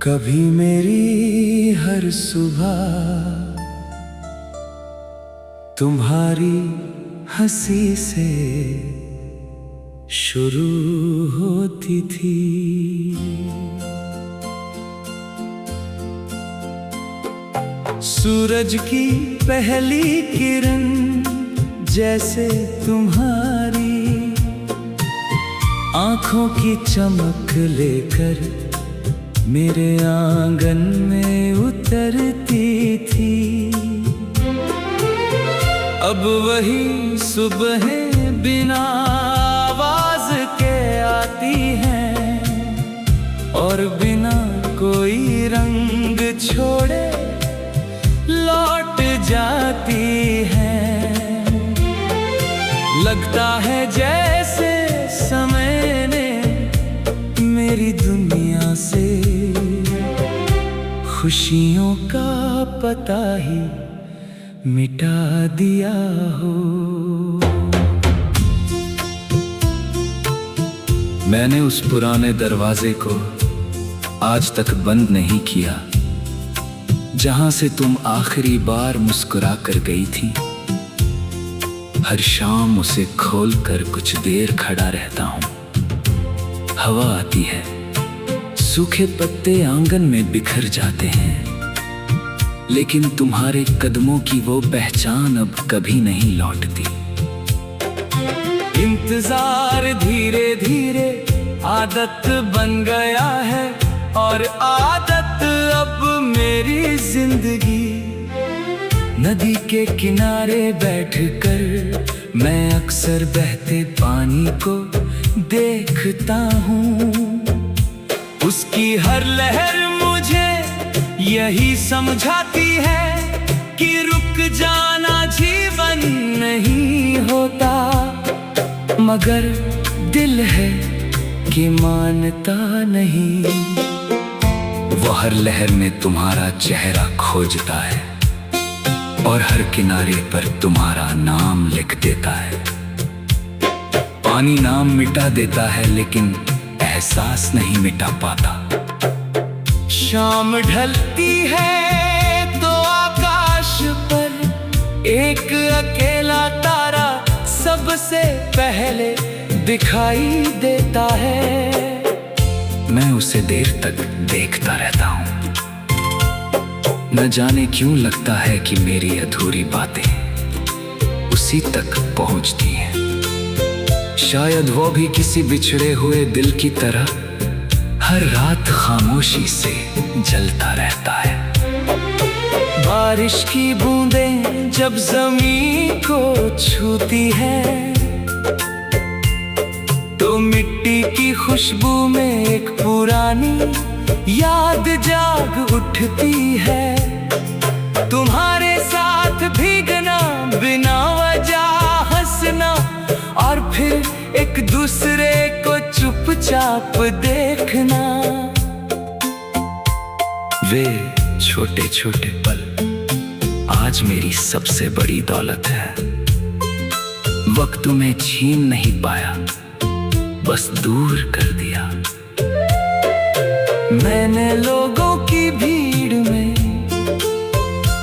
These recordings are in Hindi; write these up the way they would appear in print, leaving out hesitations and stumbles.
कभी मेरी हर सुबह तुम्हारी हंसी से शुरू होती थी। सूरज की पहली किरण जैसे तुम्हारी आंखों की चमक लेकर मेरे आंगन में उतरती थी। अब वही सुबहें बिना आवाज के आती हैं और बिना कोई रंग छोड़े लौट जाती हैं। लगता है जैसे समय ने मेरी दुनिया से खुशियों का पता ही मिटा दिया हो। मैंने उस पुराने दरवाजे को आज तक बंद नहीं किया जहां से तुम आखिरी बार मुस्कुरा कर गई थी। हर शाम उसे खोलकर कुछ देर खड़ा रहता हूं। हवा आती है, सूखे पत्ते आंगन में बिखर जाते हैं, लेकिन तुम्हारे कदमों की वो पहचान अब कभी नहीं लौटती। इंतजार धीरे धीरे आदत बन गया है और आदत अब मेरी जिंदगी। नदी के किनारे बैठकर मैं अक्सर बहते पानी को देखता हूँ। उसकी हर लहर मुझे यही समझाती है कि रुक जाना जीवन नहीं होता, मगर दिल है कि मानता नहीं। वो हर लहर में तुम्हारा चेहरा खोजता है और हर किनारे पर तुम्हारा नाम लिख देता है। पानी नाम मिटा देता है लेकिन एहसास नहीं मिटा पाता। शाम ढलती है तो आकाश पर एक अकेला तारा सबसे पहले दिखाई देता है। मैं उसे देर तक देखता रहता हूँ। न जाने क्यों लगता है कि मेरी अधूरी बातें उसी तक पहुंचती हैं। शायद वो भी किसी बिछड़े हुए दिल की तरह हर रात खामोशी से जलता रहता है। बारिश की बूंदें जब जमीन को छूती है तो मिट्टी की खुशबू में एक पुरानी याद जाग उठती है। तुम्हारे साथ भीगना, बिना वजह हंसना और फिर एक दूसरे को चुपचाप देखना। वे छोटे छोटे पल आज मेरी सबसे बड़ी दौलत है। वक्त में छीन नहीं पाया, बस दूर कर दिया। मैंने लोगों की भीड़ में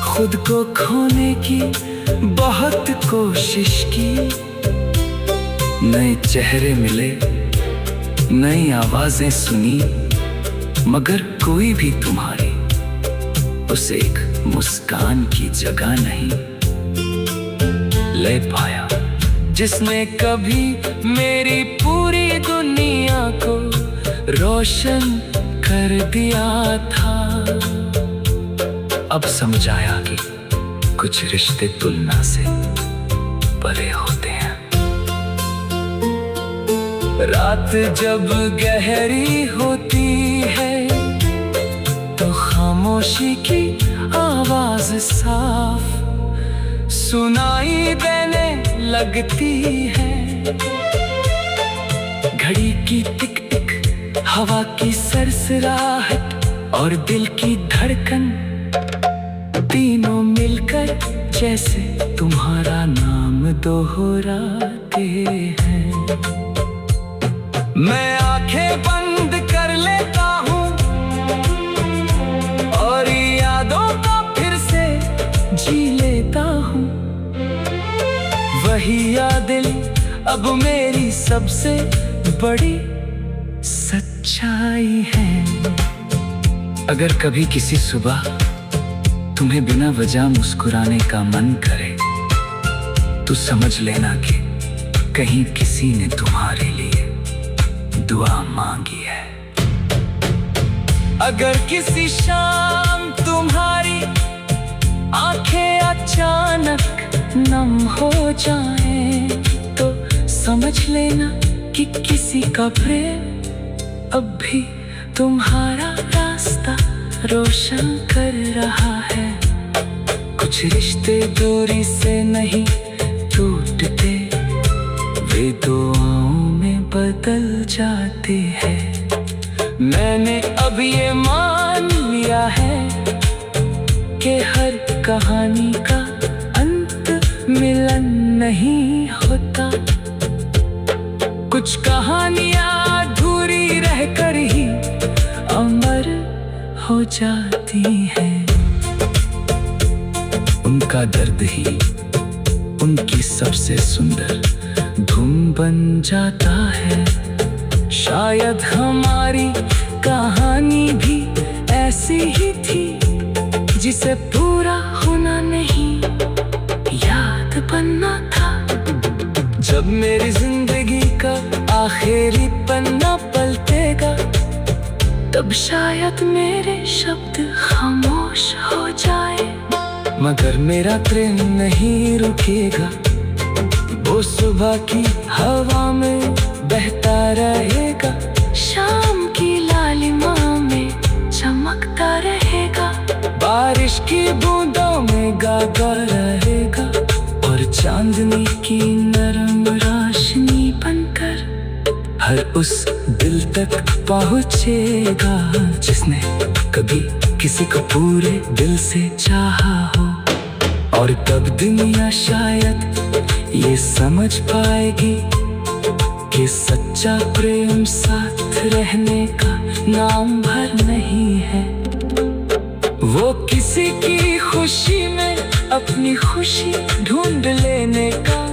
खुद को खोने की बहुत कोशिश की। नए चेहरे मिले, नई आवाजें सुनी, मगर कोई भी तुम्हारी उस एक मुस्कान की जगह नहीं ले पाया जिसने कभी मेरी पूरी दुनिया को रोशन कर दिया था। अब समझाया कि कुछ रिश्ते तुलना से परे होते हैं। रात जब गहरी होती है तो खामोशी की आवाज साफ सुनाई देने लगती है। घड़ी की टिक टिक, हवा की सरसराहट और दिल की धड़कन तीनों मिलकर जैसे तुम्हारा नाम दोहराते हैं। मैं आंखें बंद कर लेता हूँ अब मेरी सबसे बड़ी सच्चाई है। अगर कभी किसी सुबह तुम्हें बिना वजह मुस्कुराने का मन करे तो समझ लेना कि कहीं किसी ने तुम्हारे लिए दुआ मांगी है। अगर किसी शाम तुम्हारी आंखें अचानक नम हो जाएं तो समझ लेना कि किसी का प्रेम अब भी तुम्हारा रास्ता रोशन कर रहा है। कुछ रिश्ते दूरी से नहीं टूटते, वे दुआओं में बदल जाते हैं। मैंने अब ये मान लिया है कि हर कहानी का अंत मिलन नहीं होता। कुछ कहानियां अधूरी रहकर ही अमर हो जाती हैं। उनका दर्द ही उनकी सबसे सुंदर धुन बन जाता है। शायद हमारी कहानी भी ऐसी ही थी, जिसे पूरा होना नहीं याद बनना था। जब मेरी जिंदगी का आखिरी पन्ना पलटेगा तब शायद मेरे शब्द खामोश हो जाए, मगर मेरा प्रेम नहीं रुकेगा। वो सुबह की हवा में बहता रहेगा, शाम की लालिमा में चमकता रहेगा, बारिश की बूंदों में गाता रहेगा और चांदनी की नरम रोशनी बनकर हर उस दिल तक पहुँचेगा जिसने कभी किसी को पूरे दिल से चाहा हो। और तब दुनिया शायद ये समझ पाएगी कि सच्चा प्रेम साथ रहने का नाम भर नहीं है। वो किसी की खुशी में अपनी खुशी ढूंढ लेने का